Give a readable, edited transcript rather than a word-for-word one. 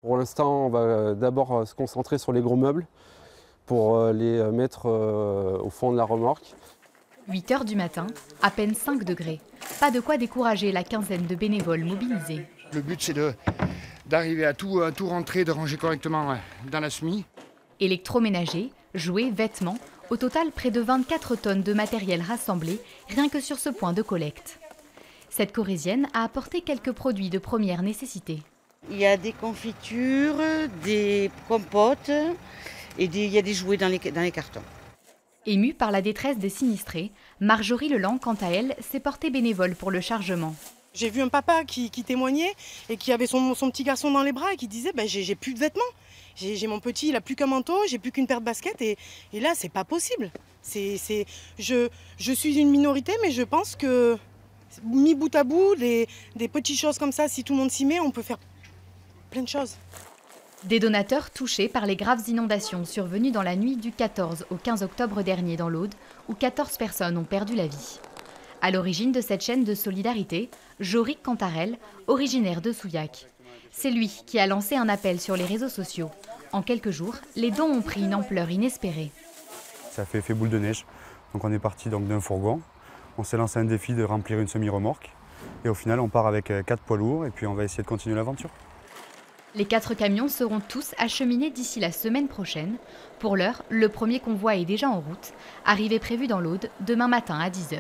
Pour l'instant, on va d'abord se concentrer sur les gros meubles pour les mettre au fond de la remorque. 8 heures du matin, à peine 5 degrés. Pas de quoi décourager la quinzaine de bénévoles mobilisés. Le but, c'est d'arriver à tout rentrer, de ranger correctement dans la semis. Électroménager, jouets, vêtements, au total près de 24 tonnes de matériel rassemblé, rien que sur ce point de collecte. Cette Corrézienne a apporté quelques produits de première nécessité. Il y a des confitures, des compotes et il y a des jouets dans les cartons. Émue par la détresse des sinistrés, Marjorie Leland, quant à elle, s'est portée bénévole pour le chargement. J'ai vu un papa qui témoignait et qui avait son petit garçon dans les bras et qui disait j'ai plus de vêtements. J'ai mon petit, il n'a plus qu'un manteau, j'ai plus qu'une paire de baskets et là c'est pas possible. Je suis une minorité mais je pense que mis bout à bout, des petites choses comme ça, si tout le monde s'y met, on peut faire plein de choses. Des donateurs touchés par les graves inondations survenues dans la nuit du 14 au 15 octobre dernier dans l'Aude, où 14 personnes ont perdu la vie. À l'origine de cette chaîne de solidarité, Jorik Cantarel, originaire de Souillac. C'est lui qui a lancé un appel sur les réseaux sociaux. En quelques jours, les dons ont pris une ampleur inespérée. Ça fait effet boule de neige. Donc on est parti d'un fourgon. On s'est lancé un défi de remplir une semi-remorque. Et au final, on part avec 4 poids lourds et puis on va essayer de continuer l'aventure. Les 4 camions seront tous acheminés d'ici la semaine prochaine. Pour l'heure, le premier convoi est déjà en route. Arrivée prévue dans l'Aude demain matin à 10 h.